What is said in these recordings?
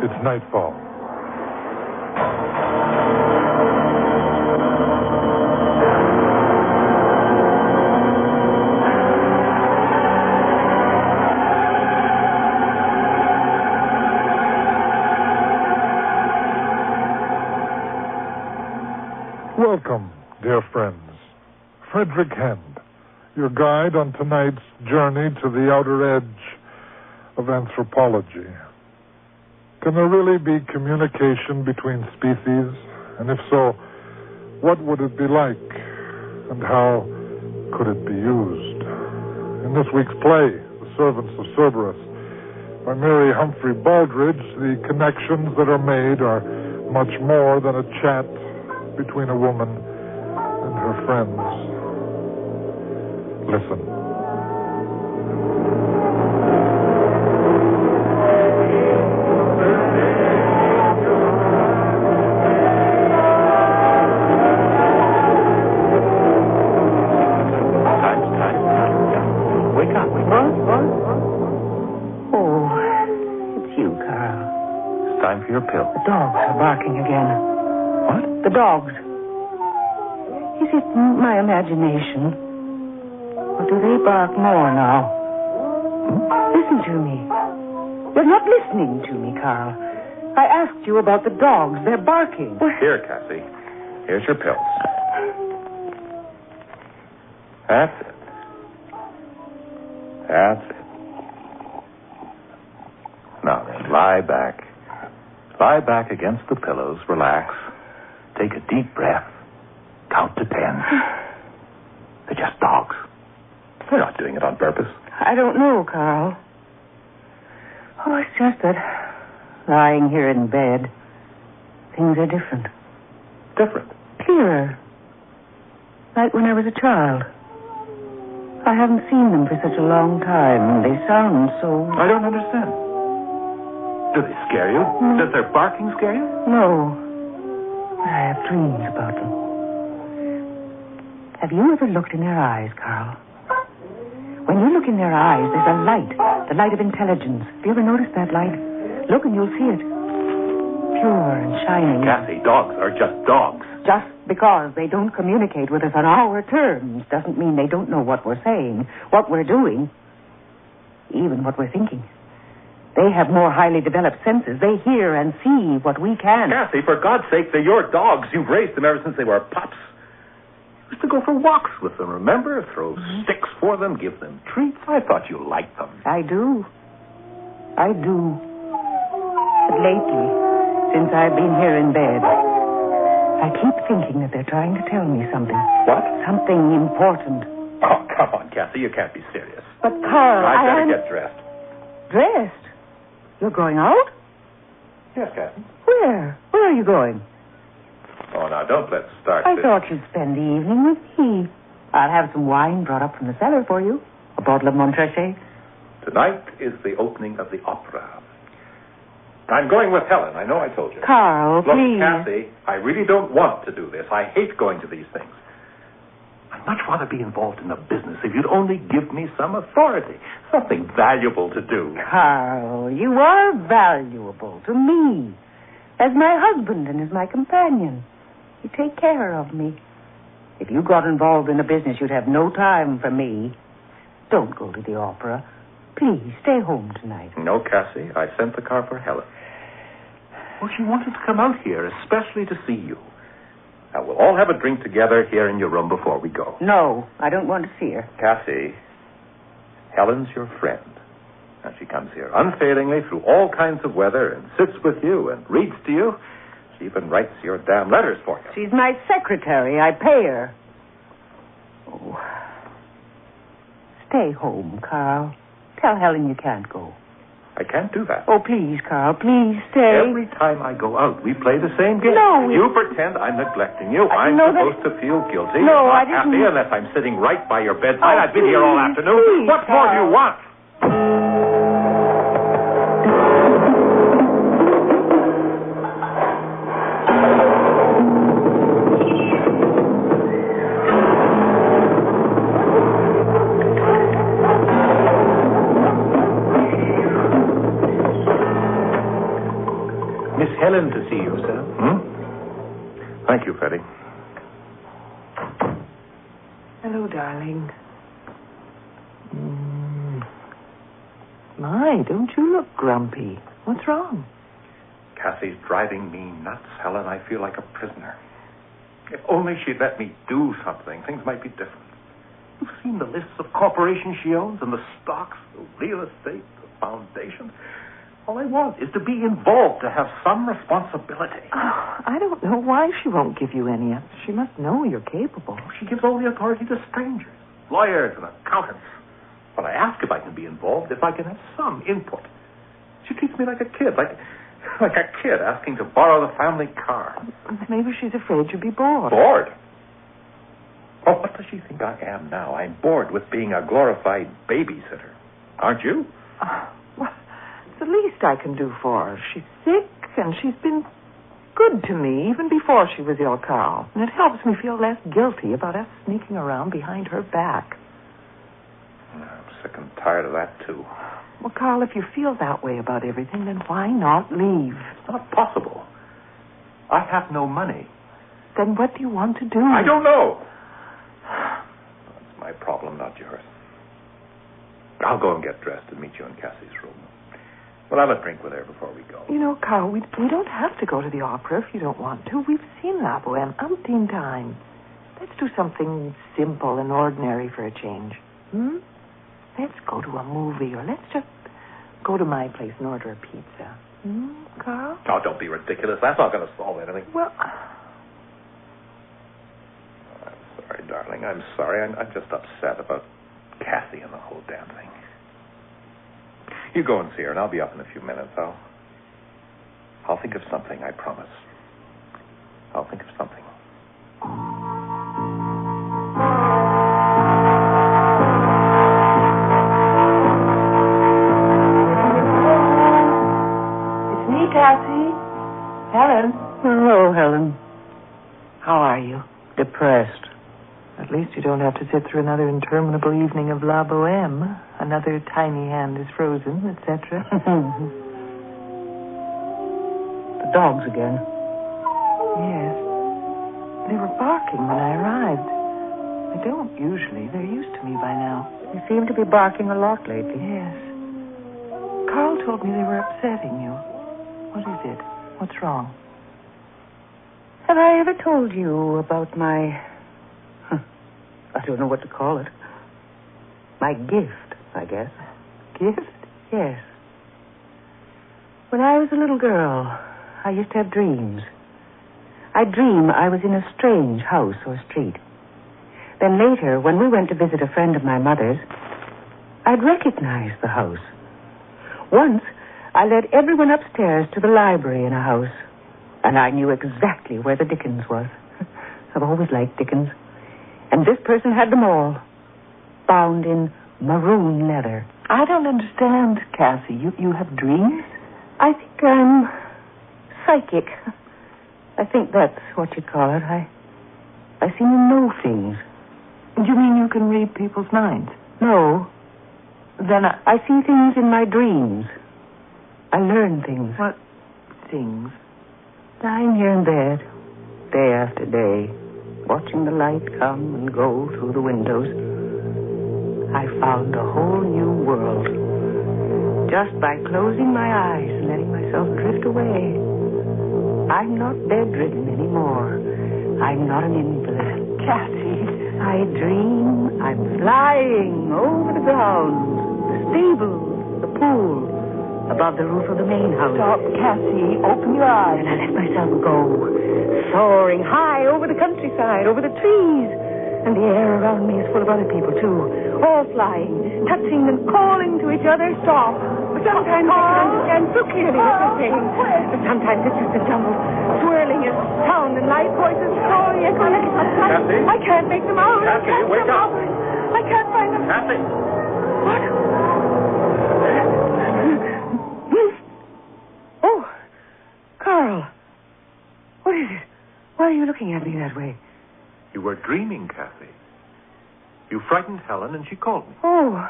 It's Nightfall. Welcome, dear friends. Frederick Hand, your guide on tonight's journey to the outer edge of anthropology. Can there really be communication between species? And if so, what would it be like? And how could it be used? In this week's play, The Servants of Cerberus, by Mary Humphrey Baldridge, the connections that are made are much more than a chat between a woman and her friends. Listen. Wake up. Oh, it's you, Carl. It's time for your pill. The dogs are barking again. What? The dogs. Is it my imagination? Or do they bark more now? Listen to me. You're not listening to me, Carl. I asked you about the dogs. They're barking. Here, Cassie. Here's your pills. That's it. That's it. Now then, lie back. Lie back against the pillows. Relax. Take a deep breath. Count to 10. They're just dogs. They're not doing it on purpose. I don't know, Carl. Oh, it's just that lying here in bed, things are different. Different? Clearer. Like when I was a child. I haven't seen them for such a long time, and they sound so... I don't understand. Do they scare you? Does their barking scare you? No. But I have dreams about them. Have you ever looked in their eyes, Carl? When you look in their eyes, there's a light. The light of intelligence. Have you ever noticed that light? Look and you'll see it. Pure and shining. Cassie, dogs are just dogs. Just because they don't communicate with us on our terms doesn't mean they don't know what we're saying, what we're doing, even what we're thinking. They have more highly developed senses. They hear and see what we can. Cassie, for God's sake, they're your dogs. You've raised them ever since they were pups. You used to go for walks with them, remember? Throw sticks for them, give them treats. I thought you liked them. I do. I do. But lately, since I've been here in bed, I keep thinking that they're trying to tell me something. What? Something important. Oh, come on, Cassie. You can't be serious. But, Carl, I'd better get dressed. Dressed? You're going out? Yes, Cassie. Where? Where are you going? Oh, now, don't let's start I this. thought you'd spend the evening with me. I'll have some wine brought up from the cellar for you. A bottle of Montrachet. Tonight is the opening of the opera. I'm going with Helen. I know I told you. Carl, Look, please. Cassie, I really don't want to do this. I hate going to these things. I'd much rather be involved in the business if you'd only give me some authority, something valuable to do. Carl, you are valuable to me. As my husband and as my companion. You take care of me. If you got involved in the business, you'd have no time for me. Don't go to the opera. Please, stay home tonight. No, Cassie. I sent the car for Helen. Well, she wanted to come out here, especially to see you. Now, we'll all have a drink together here in your room before we go. No, I don't want to see her. Cassie, Helen's your friend. And she comes here unfailingly through all kinds of weather and sits with you and reads to you. She even writes your damn letters for you. She's my secretary. I pay her. Oh. Stay home, Carl. Tell Helen you can't go. I can't do that. Oh, please, Carl, please stay. Every time I go out, we play the same game. No, you pretend I'm neglecting you. I'm supposed to feel guilty. No, I'm I not didn't. happy unless I'm sitting right by your bedside. Oh, I've been here all afternoon. Please, What more do you want? Helen to see you, sir. Thank you, Freddie. Hello, darling. My, don't you look grumpy. What's wrong? Cassie's driving me nuts, Helen. I feel like a prisoner. If only she'd let me do something, things might be different. You've seen the lists of corporations she owns and the stocks, the real estate, the foundation. All I want is to be involved, to have some responsibility. Oh, I don't know why she won't give you any. She must know you're capable. She gives all the authority to strangers, lawyers and accountants. But I ask if I can be involved, if I can have some input. She treats me like a kid, like a kid asking to borrow the family car. Maybe she's afraid you'll be bored. Bored? Oh, what does she think I am now? I'm bored with being a glorified babysitter. Aren't you? Well, it's the least I can do for her. She's sick, and she's been good to me even before she was ill, Carl. And it helps me feel less guilty about us sneaking around behind her back. I'm sick and tired of that, too. Well, Carl, if you feel that way about everything, then why not leave? It's not possible. I have no money. Then what do you want to do? I don't know. That's my problem, not yours. I'll go and get dressed and meet you in Cassie's room. We'll have a drink with her before we go. You know, Carl, we don't have to go to the opera if you don't want to. We've seen La Boheme umpteen times. Let's do something simple and ordinary for a change. Let's go to a movie, or let's just go to my place and order a pizza. Carl? Oh, don't be ridiculous. That's not going to solve anything. Well, I'm sorry, darling. I'm sorry. I'm just upset about Cassie and the whole damn thing. You go and see her, and I'll be up in a few minutes. I'll think of something, I promise. I'll think of something. Cassie? Helen? Hello, Helen. How are you? Depressed. At least you don't have to sit through another interminable evening of La Boheme. Another tiny hand is frozen, etc. The dogs again. Yes. They were barking when I arrived. They don't usually. They're used to me by now. They seem to be barking a lot lately. Yes. Carl told me they were upsetting you. What is it? What's wrong? Have I ever told you about my... I don't know what to call it. My gift, I guess. Gift? Yes. When I was a little girl, I used to have dreams. I'd dream I was in a strange house or street. Then later, when we went to visit a friend of my mother's, I'd recognize the house. Once, I led everyone upstairs to the library in a house, and I knew exactly where the Dickens was. I've always liked Dickens. And this person had them all, bound in maroon leather. I don't understand, Cassie. You have dreams? I think I'm psychic. I think that's what you'd call it. I seem to know things. Do you mean you can read people's minds? No. Then I see things in my dreams. I learn things. What things? Lying here in bed, day after day, watching the light come and go through the windows, I found a whole new world. Just by closing my eyes and letting myself drift away. I'm not bedridden anymore. I'm not an invalid. Cassie. I dream I'm flying over the grounds, the stables, the pool, above the roof of the main house. Stop, Cassie. Open your eyes. And I let myself go, soaring high over the countryside, over the trees. And the air around me is full of other people, too. All flying, touching and calling to each other. Stop. But sometimes I can understand so clearly what they're saying. But sometimes it's just a jumble, swirling of sound and light voices, soaring, echoing. Cassie? I can't make them out. Cassie, wake up. I can't find them. Cassie! What? Oh, Carl. What is it? Why are you looking at me that way? You were dreaming, Cassie. You frightened Helen, and she called me. Oh,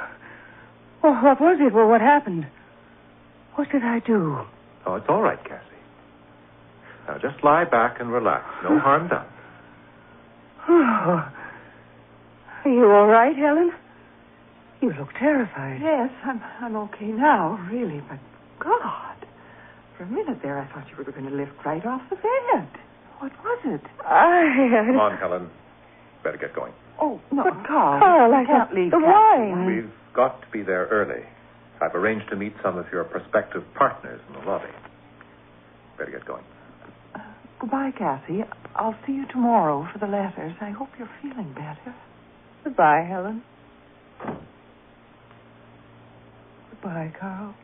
what was it? Well, what happened? What did I do? Oh, it's all right, Cassie. Now, just lie back and relax. No harm done. Oh. Are you all right, Helen? You look terrified. Yes, I'm okay now, really, but God. For a minute there, I thought you were going to lift right off the bed. What was it? Come on, Helen. Better get going. Oh, no. But Carl, I can't leave the wine. We've got to be there early. I've arranged to meet some of your prospective partners in the lobby. Better get going. Goodbye, Cassie. I'll see you tomorrow for the letters. I hope you're feeling better. Goodbye, Helen. Goodbye, Carl.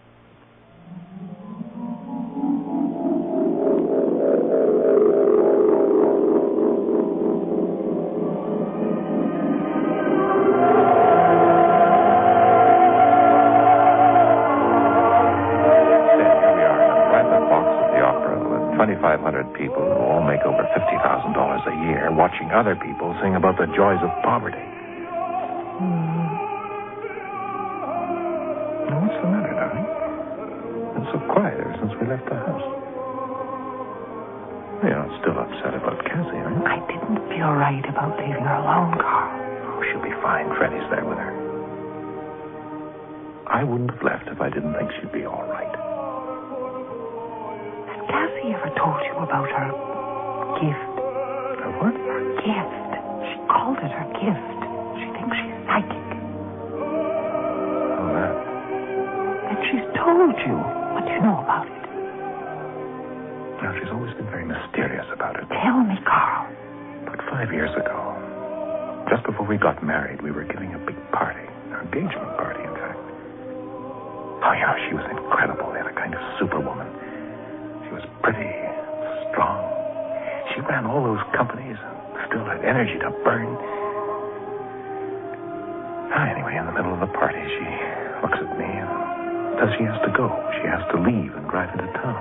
People who all make over $50,000 a year watching other people sing about the joys of poverty. Now, what's the matter, darling? It's so quiet ever since we left the house. You're not still upset about Cassie, are you? I didn't feel right about leaving her alone, Carl. Oh, she'll be fine. Freddie's there with her. I wouldn't have left if I didn't think she'd be all right. Cassie ever told you about her gift? Her what? Her gift. She called it her gift. She thinks she's psychic. Oh, that. And she's told you. What do you know about it? Now, she's always been very mysterious about it. Tell me, Carl. About 5 years ago, just before we got married, we were giving a big party. An engagement party, in fact. Oh, yeah, she was incredible. They had a kind of superwoman. She was pretty, strong. She ran all those companies and still had energy to burn. Anyway, in the middle of the party, she looks at me and says she has to go. She has to leave and drive into town.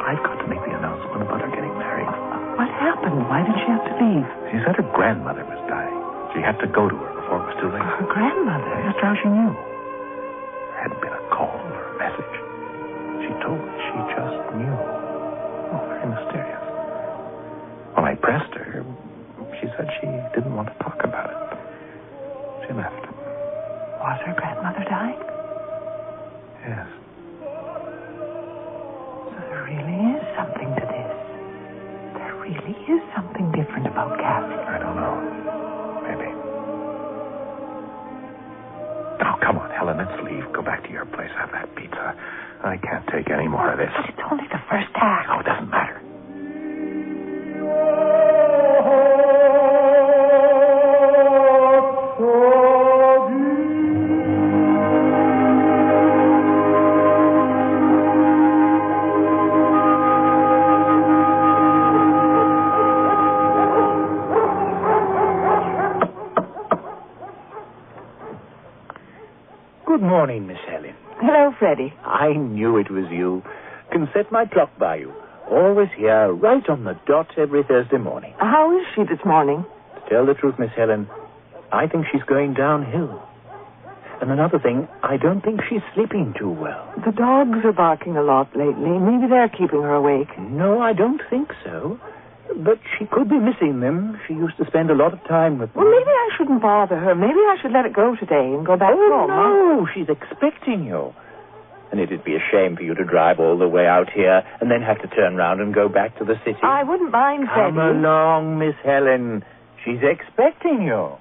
I've got to make the announcement about her getting married. What happened? Why did she have to leave? She said her grandmother was dying. She had to go to her before it was too late. Her grandmother? That's how she knew. There hadn't been a call or a message. She told me she just knew. Oh, very mysterious. When I pressed her, she said she didn't want to talk about it. She left. Was her grandmother dying? Yes. So there really is something to this. There really is something different about Cassie. I don't know. Maybe. Oh, come on, Helen, let's leave. Go back to your place. Have that pizza. I can't take any more of this. But it's only the first act. Oh, it doesn't matter. Good morning, Miss Helen. Hello, Freddie. I knew it was you. Can set my clock by you. Always here, right on the dot every Thursday morning. How is she this morning? To tell the truth, Miss Helen, I think she's going downhill. And another thing, I don't think she's sleeping too well. The dogs are barking a lot lately. Maybe they're keeping her awake. No, I don't think so. But she could be missing them. She used to spend a lot of time with them. Well, maybe I shouldn't bother her. Maybe I should let it go today and go back home. No, she's expecting you. And it'd be a shame for you to drive all the way out here and then have to turn round and go back to the city. I wouldn't mind, Freddie. Come along, Miss Helen. She's expecting you.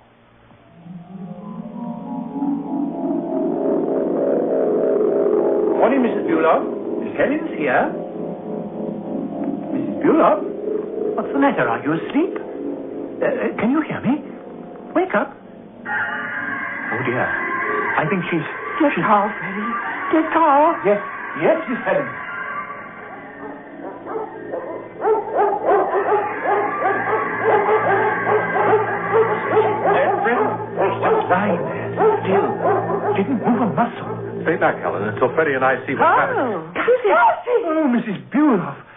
Morning, Mrs. Bulow. Miss Helen's here. Mrs. Bulow? What's the matter? Are you asleep? Can you hear me? Wake up. Oh, dear. I think she's... Get Carl, Freddie. Get Carl. Yes, Miss Helen. Just lying there, still. Didn't move a muscle. Stay back, Helen, until Freddie and I see what's happening. Cassie! Oh, Mrs. Bulow.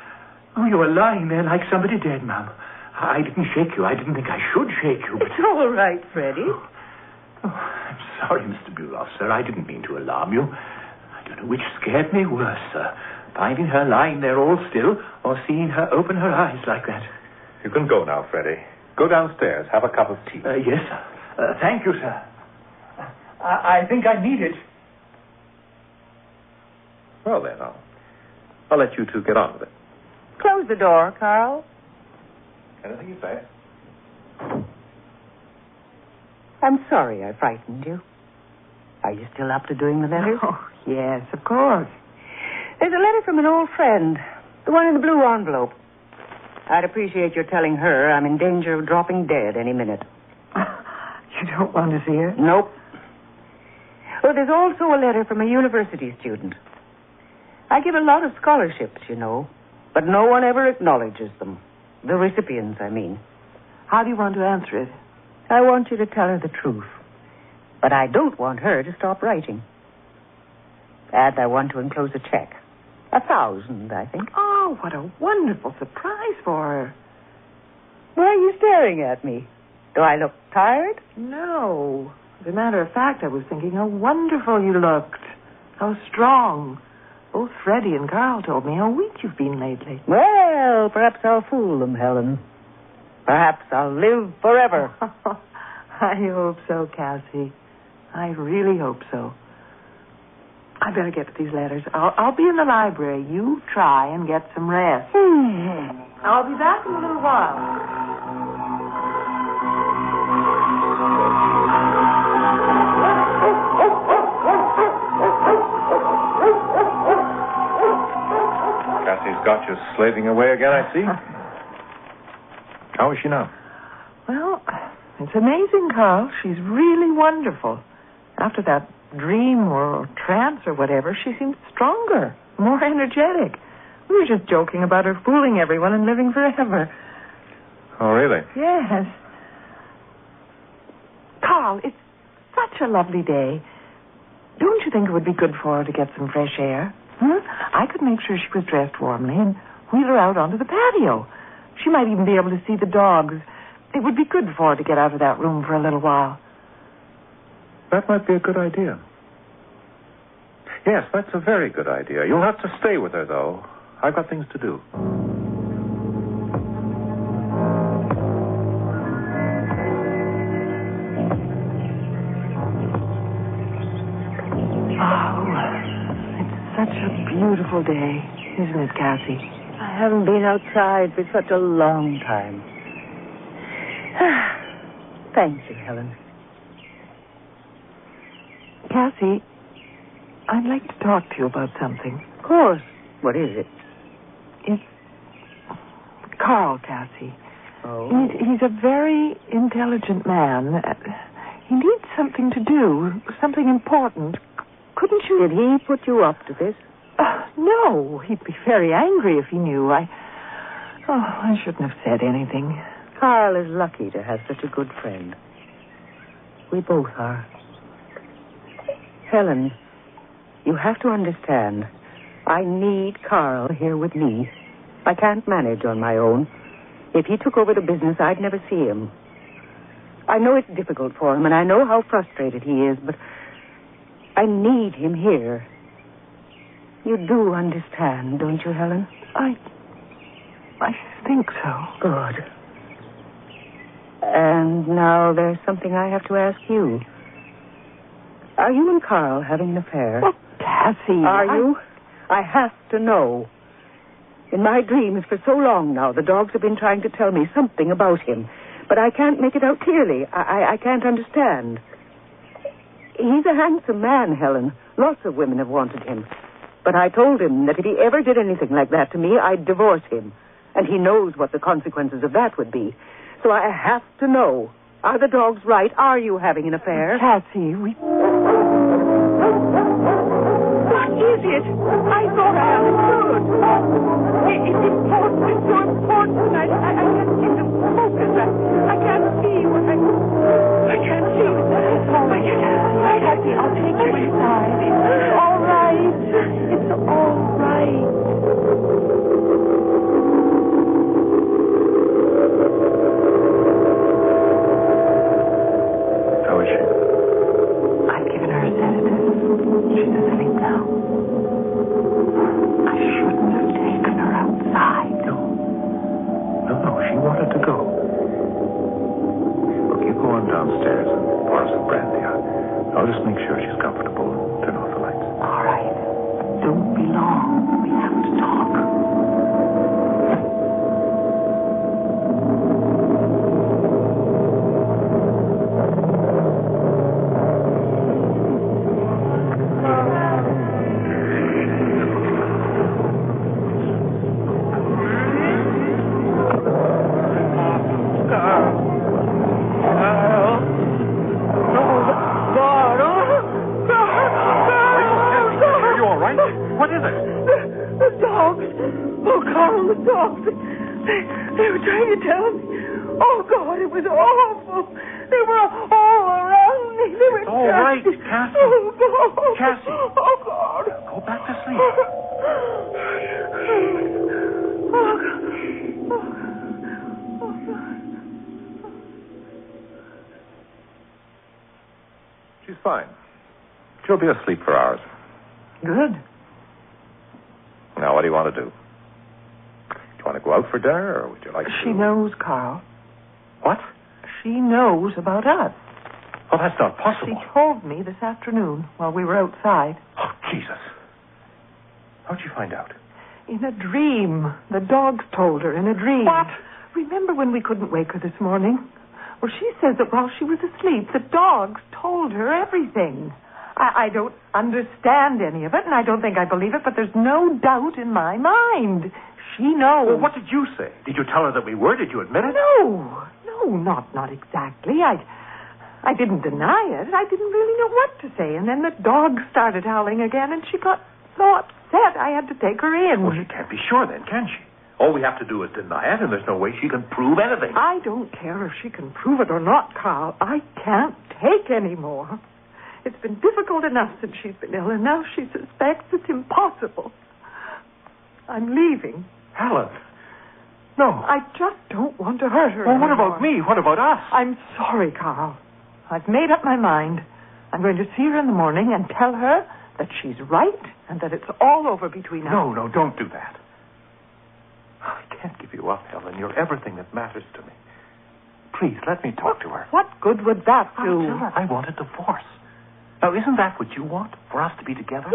Oh, you were lying there like somebody dead, Ma'am. I didn't shake you. I didn't think I should shake you. But... It's all right, Freddie. Oh, I'm sorry, Mr. Bulow, sir. I didn't mean to alarm you. I don't know which scared me worse, sir. finding her lying there all still or seeing her open her eyes like that. You can go now, Freddie. Go downstairs. Have a cup of tea. Yes, sir. Thank you, sir. I think I need it. Well, then, I'll let you two get on with it. Close the door, Carl. Anything you say? I'm sorry I frightened you. Are you still up to doing the letters? Oh, yes, of course. There's a letter from an old friend. The one in the blue envelope. I'd appreciate your telling her I'm in danger of dropping dead any minute. You don't want to see her? Nope. Oh, there's also a letter from a university student. I give a lot of scholarships, you know, but no one ever acknowledges them. The recipients, I mean. How do you want to answer it? I want you to tell her the truth. But I don't want her to stop writing. And I want to enclose a check. 1,000, I think. Oh, what a wonderful surprise for her. Why are you staring at me? Do I look tired? No. As a matter of fact, I was thinking how wonderful you looked. How strong. Both Freddie and Carl told me how weak you've been lately. Well, perhaps I'll fool them, Helen. Perhaps I'll live forever. I hope so, Cassie. I really hope so. I better get to these letters. I'll be in the library. You try and get some rest. I'll be back in a little while. Cassie's got you slaving away again, I see. How is she now? Well, it's amazing, Carl. She's really wonderful. After that dream or trance or whatever, she seems stronger, more energetic. We were just joking about her fooling everyone and living forever. Oh, really? Yes. Carl, it's such a lovely day. Don't you think it would be good for her to get some fresh air? I could make sure she was dressed warmly and wheel her out onto the patio. She might even be able to see the dogs. It would be good for her to get out of that room for a little while. That might be a good idea. Yes, that's a very good idea. You'll have to stay with her, though. I've got things to do. Such a beautiful day, isn't it, Cassie? I haven't been outside for such a long time. Thank you, Helen. Cassie, I'd like to talk to you about something. Of course. What is it? It's Carl, Cassie. Oh? He's a very intelligent man. He needs something to do, something important. Couldn't you... Did he put you up to this? No, he'd be very angry if he knew. I shouldn't have said anything. Carl is lucky to have such a good friend. We both are. Helen, you have to understand. I need Carl here with me. I can't manage on my own. If he took over the business, I'd never see him. I know it's difficult for him, and I know how frustrated he is, but I need him here. You do understand, don't you, Helen? I think so. Good. And now there's something I have to ask you. Are you and Carl having an affair? Oh, Cassie. Are you? I have to know. In my dreams for so long now, the dogs have been trying to tell me something about him, but I can't make it out clearly. I can't understand. He's a handsome man, Helen. Lots of women have wanted him. But I told him that if he ever did anything like that to me, I'd divorce him. And he knows what the consequences of that would be. So I have to know. Are the dogs right? Are you having an affair? Cassie, we... What is it? I thought I understood. It's important. It's so important. I can't seem to focus. I can't see what I can't see. Cassie, I'll take you inside. It's all right. It's all right. How is she? I've given her a sedative. She's asleep now. I should dogs. Oh, Carl, the dogs. They were trying to tell me. Oh, God, it was awful. They were all around me. They were all right, Cassie. Oh, God. Cassie. Oh, God. Go back to sleep. Oh, God. She's fine. She'll be asleep for hours. Good. Now, what do you want to do? Do you want to go out for dinner, or would you like to... She knows, Carl. What? She knows about us. Well, that's not possible. She told me this afternoon while we were outside. Oh, Jesus. How'd you find out? In a dream. The dogs told her in a dream. What? Remember when we couldn't wake her this morning? Well, she says that while she was asleep, the dogs told her everything. I don't understand any of it, and I don't think I believe it, but there's no doubt in my mind. She knows. Well, what did you say? Did you tell her that we were? Did you admit it? No, not exactly. I didn't deny it. I didn't really know what to say, and then the dogs started howling again, and she got so upset I had to take her in. Well, she can't be sure then, can she? All we have to do is deny it, and there's no way she can prove anything. I don't care if she can prove it or not, Carl. I can't take any more. It's been difficult enough since she's been ill, and now she suspects it's impossible. I'm leaving. Helen. No. I just don't want to hurt her Well, what anymore. about me? What about us? I'm sorry, Carl. I've made up my mind. I'm going to see her in the morning and tell her that she's right and that it's all over between us. No, don't do that. I can't give you up, Helen. You're everything that matters to me. Please, let me talk to her. What good would that do? I'll tell her I want a divorce. Now, isn't that what you want? For us to be together?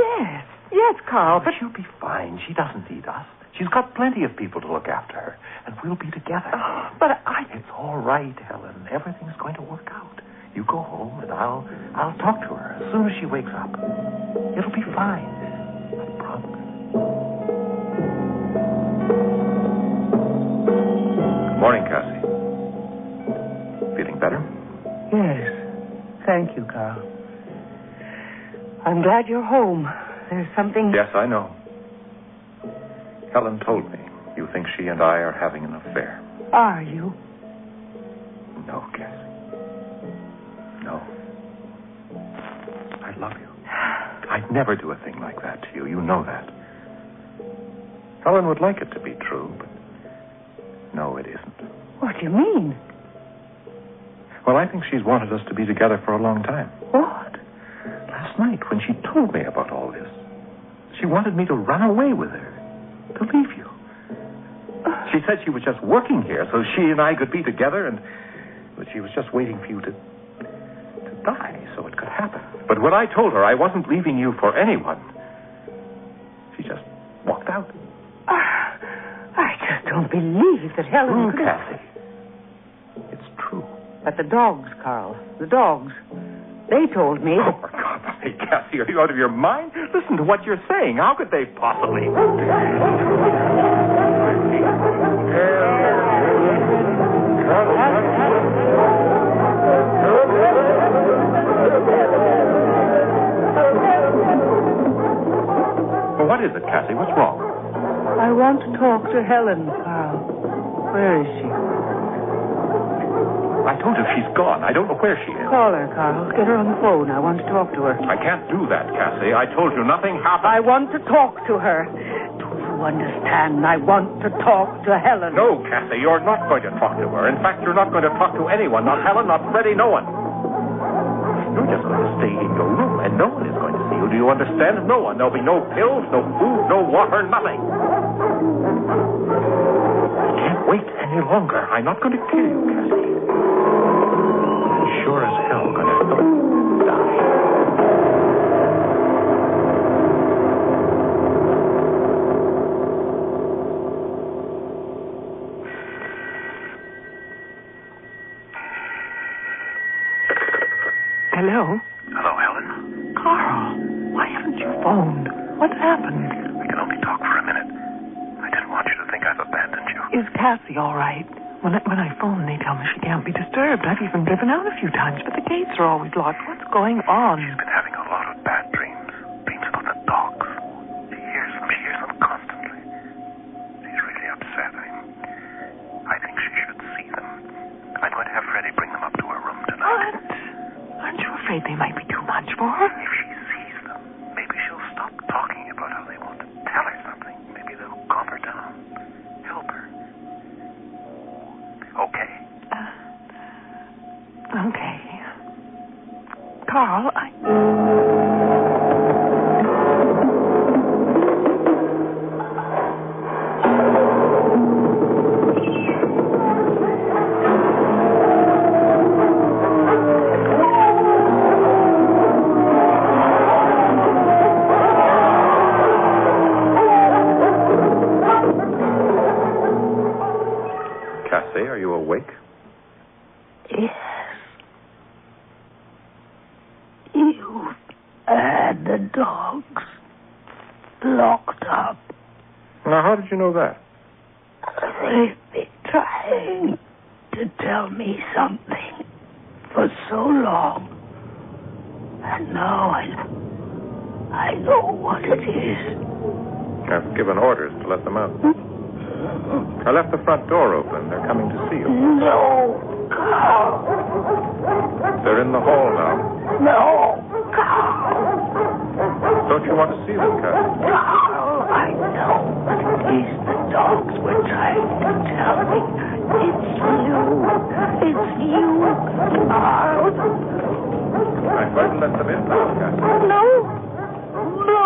Yes, Carl, But she'll be fine. She doesn't need us. She's got plenty of people to look after her, and we'll be together. But It's all right, Helen. Everything's going to work out. You go home, and I'll talk to her as soon as she wakes up. It'll be fine. I promise. Good morning, Cassie. Feeling better? Yes. Thank you, Carl. I'm glad you're home. There's something... Yes, I know. Helen told me you think she and I are having an affair. Are you? No, Cassie. No. I love you. I'd never do a thing like that to you. You know that. Helen would like it to be true, but no, it isn't. What do you mean? Well, I think she's wanted us to be together for a long time. What? Last night, when she told me about all this, she wanted me to run away with her, to leave you. She said she was just working here so she and I could be together, and that she was just waiting for you to die so it could happen. But when I told her I wasn't leaving you for anyone, she just walked out. I just don't believe that Helen... True, Cassie. It's true. But the dogs, Carl. The dogs. They told me... Oh, for God's sake, Cassie, are you out of your mind? Listen to what you're saying. How could they possibly... Well, what is it, Cassie? What's wrong? I want to talk to Helen, Carl. Where is she? I told you she's gone. I don't know where she is. Call her, Carl. Get her on the phone. I want to talk to her. I can't do that, Cassie. I told you nothing happened. I want to talk to her. Do you understand? I want to talk to Helen. No, Cassie, you're not going to talk to her. In fact, you're not going to talk to anyone. Not Helen, not Freddie, no one. You're just going to stay in your room, and no one is going to see you. Do you understand? No one. There'll be no pills, no food, no water, nothing. I can't wait any longer. I'm not going to kill you, Cassie. I'm sure as hell going to die. Hello? Hello, Helen. Carl, why haven't you phoned? What's happened? I can only talk for a minute. I didn't want you to think I've abandoned you. Is Cassie all right? When I phone, they tell me she can't be disturbed. I've even driven out a few times, but the gates are always locked. What's going on? She's been having a lot of bad dreams. Dreams about the dogs. She hears them constantly. Carl, Cassie, are you awake? Yes. You've had the dogs locked up. Now, how did you know that? They've been trying to tell me something for so long. And now I know what it is. I've given orders to let them out. I left the front door open. They're coming to see you. No, Carl. They're in the hall now. No, Carl. Don't you want to see them, Cassie? Carl, I know what it is the dogs were trying to tell me. It's you. It's you, Carl. I'm going to let them in now, Cassie. No. No,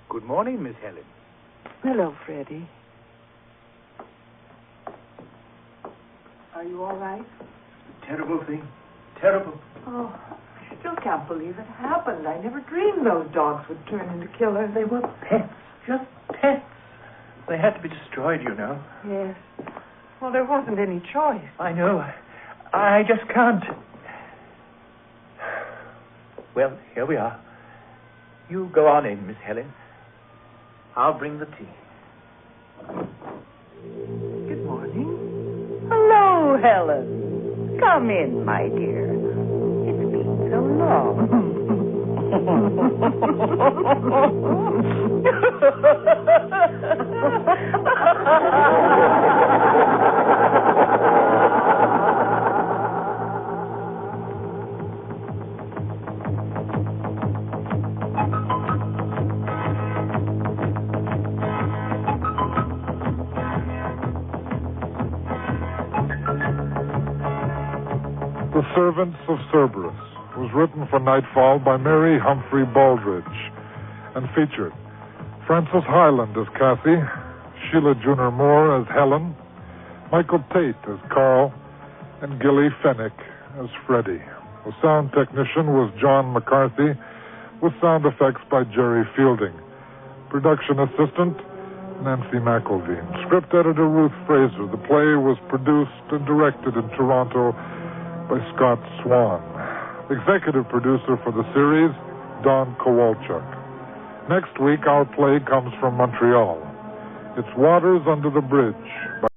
Good morning, Miss Helen. Hello, Freddie. Are you all right? Terrible thing. Terrible. Oh, I still can't believe it happened. I never dreamed those dogs would turn into killers. They were pets. Just pets. They had to be destroyed, you know. Yes. Well, there wasn't any choice. I know. I just can't. Well, here we are. You go on in, Miss Helen. I'll bring the tea. Good morning. Hello, Helen. Come in, my dear. It's been so long. The Servants of Cerberus was written for Nightfall by Mary Humphrey Baldridge and featured Frances Hyland as Cassie, Sheila Junior Moore as Helen, Michael Tate as Carl, and Gilly Fennick as Freddie. The sound technician was John McCarthy, with sound effects by Jerry Fielding. Production assistant, Nancy McElveen. Script editor, Ruth Fraser. The play was produced and directed in Toronto by Scott Swan. Executive producer for the series, Don Kowalchuk. Next week, our play comes from Montreal. It's Waters Under the Bridge by